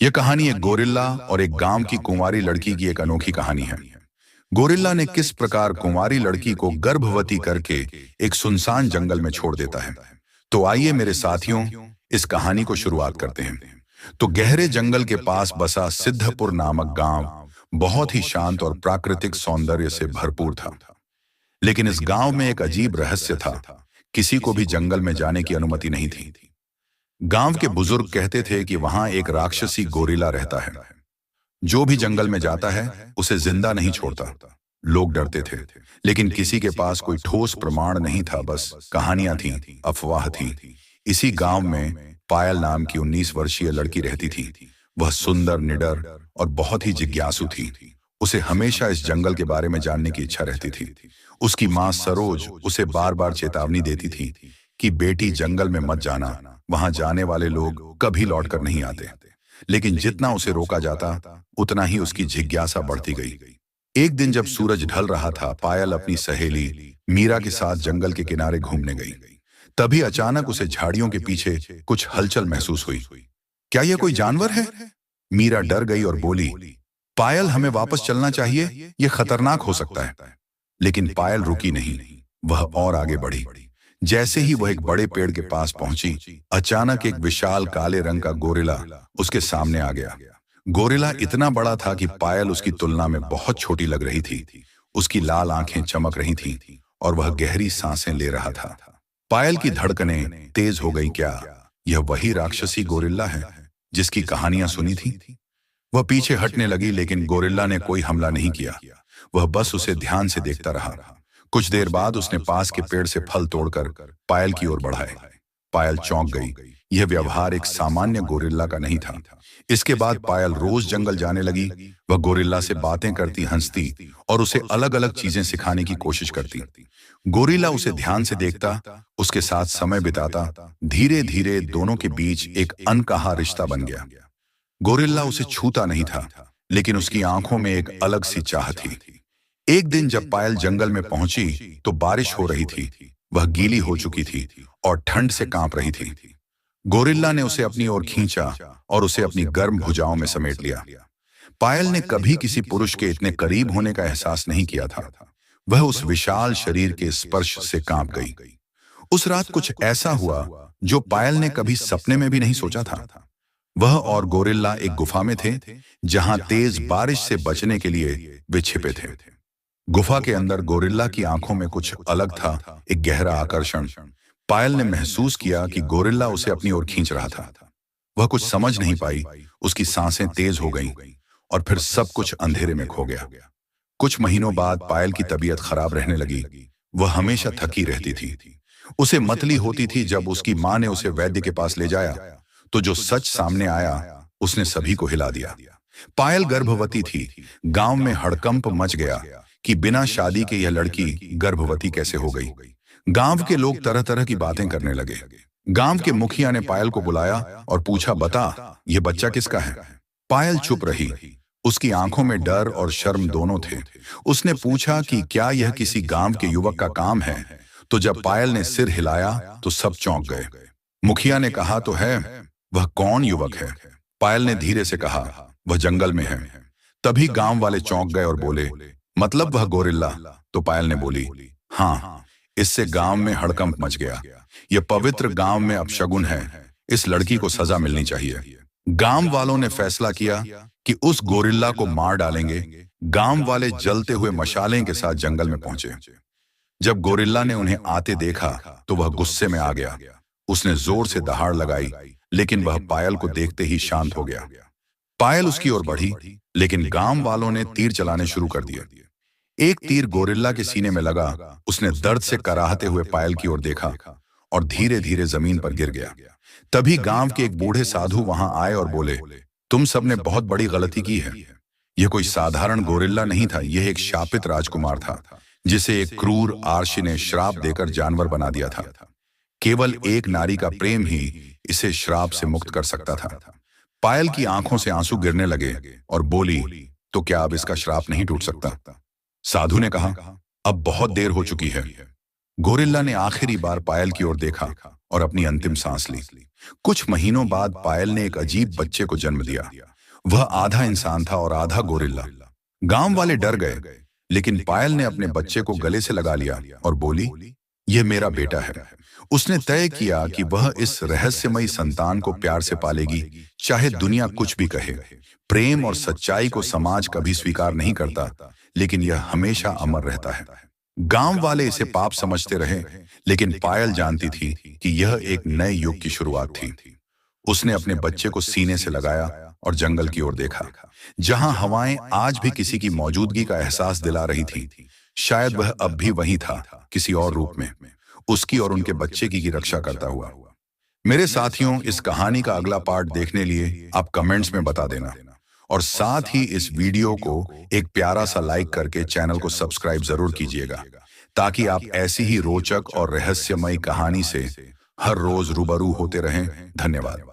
यह कहानी एक गोरिल्ला और एक गांव की कुंवारी लड़की की एक अनोखी कहानी है। गोरिल्ला ने किस प्रकार कुंवारी लड़की को गर्भवती करके एक सुनसान जंगल में छोड़ देता है। तो आइए मेरे साथियों, इस कहानी को शुरुआत करते हैं। तो गहरे जंगल के पास बसा सिद्धपुर नामक गांव बहुत ही शांत और प्राकृतिक सौंदर्य से भरपूर था। लेकिन इस गांव में एक अजीब रहस्य था। किसी को भी जंगल में जाने की अनुमति नहीं थी। गांव के बुजुर्ग कहते थे कि वहां एक राक्षसी गोरिल्ला रहता है, जो भी जंगल में जाता है उसे जिंदा नहीं छोड़ता। लोग डरते थे, लेकिन किसी के पास कोई ठोस प्रमाण नहीं था। बस कहानियां थीं, अफवाह थी। इसी गांव में पायल नाम की 19 वर्षीय लड़की रहती थी। वह सुंदर, निडर और बहुत ही जिज्ञासु थी। उसे हमेशा इस जंगल के बारे में जानने की इच्छा रहती थी। उसकी माँ सरोज उसे बार बार चेतावनी देती थी कि बेटी, जंगल में मत जाना, वहां जाने वाले लोग कभी लौटकर नहीं आते। लेकिन जितना उसे रोका जाता, उतना ही उसकी जिज्ञासा बढ़ती गई। एक दिन जब सूरज ढल रहा था, पायल अपनी सहेली मीरा के साथ जंगल के किनारे घूमने गई। तभी अचानक उसे झाड़ियों के पीछे कुछ हलचल महसूस हुई। क्या यह कोई जानवर है? मीरा डर गई और बोली, पायल, हमें वापस चलना चाहिए, यह खतरनाक हो सकता है। लेकिन पायल रुकी नहीं, वह और आगे बढ़ी। जैसे ही वह एक बड़े पेड़ के पास पहुंची, अचानक एक विशाल काले रंग का गोरिल्ला उसके सामने आ गया। गोरिल्ला इतना बड़ा था कि पायल उसकी तुलना में बहुत छोटी लग रही थी। उसकी लाल आंखें चमक रही थीं और वह गहरी सांसें ले रहा था। पायल की धड़कनें तेज हो गई। क्या यह वही राक्षसी गोरिल्ला है जिसकी कहानियां सुनी थी? वह पीछे हटने लगी, लेकिन गोरिल्ला ने कोई हमला नहीं किया। वह बस उसे ध्यान से देखता रहा। कुछ देर बाद उसने पास के पेड़ से फल तोड़कर पायल की ओर बढ़ाए। पायल चौंक गई। यह व्यवहार एक सामान्य गोरिल्ला का नहीं था। इसके बाद पायल रोज जंगल जाने लगी। वह गोरिल्ला से बातें करती, हंसती और उसे अलग अलग चीजें सिखाने की कोशिश करती। गोरिल्ला उसे ध्यान से देखता, उसके साथ समय बिताता। धीरे धीरे दोनों के बीच एक अनकहा रिश्ता बन गया। गोरिल्ला उसे छूता नहीं था, लेकिन उसकी आंखों में एक अलग सी चाह थी। एक दिन जब पायल जंगल में पहुंची तो बारिश हो रही थी। वह गीली हो चुकी थी और ठंड से कांप रही थी। गोरिल्ला ने उसे अपनी ओर खींचा और उसे अपनी गर्म भुजाओं में समेट लिया। पायल ने कभी किसी पुरुष के इतने करीब होने का एहसास नहीं किया था। वह उस विशाल शरीर के स्पर्श से कांप गई। उस रात कुछ ऐसा हुआ जो पायल ने कभी सपने में भी नहीं सोचा था। वह और गोरिल्ला एक गुफा में थे, जहां तेज बारिश से बचने के लिए वे छिपे थे। गुफा के अंदर गोरिल्ला की आंखों में कुछ अलग था, एक गहरा आकर्षण। पायल ने महसूस किया कि गोरिल्ला उसे अपनी ओर खींच रहा था। वह कुछ समझ नहीं पाई। उसकी सांसें तेज हो गईं और फिर सब कुछ अंधेरे में खो गया। कुछ महीनों बाद पायल की तबीयत खराब रहने लगी। वह हमेशा थकी रहती थी। उसे मतली होती थी। जब उसकी माँ ने उसे वैद्य के पास ले जाया तो जो सच सामने आया, उसने सभी को हिला दिया। पायल गर्भवती थी। गांव में हड़कंप मच गया कि बिना शादी के यह लड़की गर्भवती कैसे हो गई। गांव के लोग तरह तरह की बातें करने लगे। गांव के मुखिया ने पायल को बुलाया और पूछा, बता, यह बच्चा किसका है? पायल चुप रही। उसकी आंखों में डर और शर्म दोनों थे। उसने पूछा कि क्या यह किसी गांव के युवक का काम है? तो जब पायल ने सिर हिलाया तो सब चौंक गए। मुखिया ने कहा तो है, वह कौन युवक है? पायल ने धीरे से कहा, वह जंगल में है। तभी गांव वाले चौंक गए और बोले, मतलब वह गोरिल्ला? तो पायल ने बोली, हाँ। इससे गांव में हड़कंप मच गया। यह पवित्र गांव में अपशगुन है। इस लड़की को सजा मिलनी चाहिए। गांव वालों ने फैसला किया कि उस गोरिल्ला को मार डालेंगे। गांव वाले जलते हुए मशालें के साथ जंगल में पहुंचे। जब गोरिल्ला ने उन्हें आते देखा तो वह गुस्से में आ गया। उसने जोर से दहाड़ लगाई, लेकिन वह पायल को देखते ही शांत हो गया। पायल उसकी ओर बढ़ी, लेकिन गांव वालों ने तीर चलाने शुरू कर दिए। एक तीर गोरिल्ला के सीने में लगा। उसने दर्द से कराहते हुए पायल की ओर देखा और धीरे धीरे जमीन पर गिर गया। तभी गांव के एक बूढ़े साधु वहां आए और बोले, तुम सबने बहुत बड़ी गलती की है। यह कोई साधारण गोरिल्ला नहीं था, यह एक शापित राजकुमार था, जिसे एक क्रूर आर्षि ने श्राप देकर जानवर बना दिया था। केवल एक नारी का प्रेम ही इसे श्राप से मुक्त कर सकता था। पायल की आंखों से आंसू गिरने लगे और बोली, तो क्या अब इसका श्राप नहीं टूट सकता? साधु ने कहा, अब बहुत देर हो चुकी है। गोरिल्ला ने आखिरी बार पायल की ओर देखा और अपनी अंतिम सांस ली। कुछ महीनों बाद पायल ने एक अजीब बच्चे को जन्म दिया। वह आधा इंसान था और आधा गोरिल्ला। गांव वाले डर गए, लेकिन पायल ने अपने बच्चे को गले से लगा लिया और बोली, यह मेरा बेटा है। उसने तय किया कि वह इस रहस्यमयी संतान को प्यार से पालेगी, चाहे दुनिया कुछ भी कहे। प्रेम और सच्चाई को समाज कभी स्वीकार नहीं करता, लेकिन यह हमेशा अमर रहता है। गांव वाले इसे पाप समझते रहे, लेकिन पायल जानती थी कि यह एक नए युग की शुरुआत थी। उसने अपने बच्चे को सीने से लगाया और जंगल की ओर देखा, जहां हवाएं आज भी किसी की मौजूदगी का एहसास दिला रही थी। शायद वह अब भी वही था, किसी और रूप में, उसकी और उनके बच्चे की रक्षा करता हुआ। मेरे साथियों, इस कहानी का अगला पार्ट देखने लिए आप कमेंट्स में बता देना, और साथ ही इस वीडियो को एक प्यारा सा लाइक करके चैनल को सब्सक्राइब जरूर कीजिएगा, ताकि आप ऐसी ही रोचक और रहस्यमयी कहानी से हर रोज रूबरू होते रहें। धन्यवाद।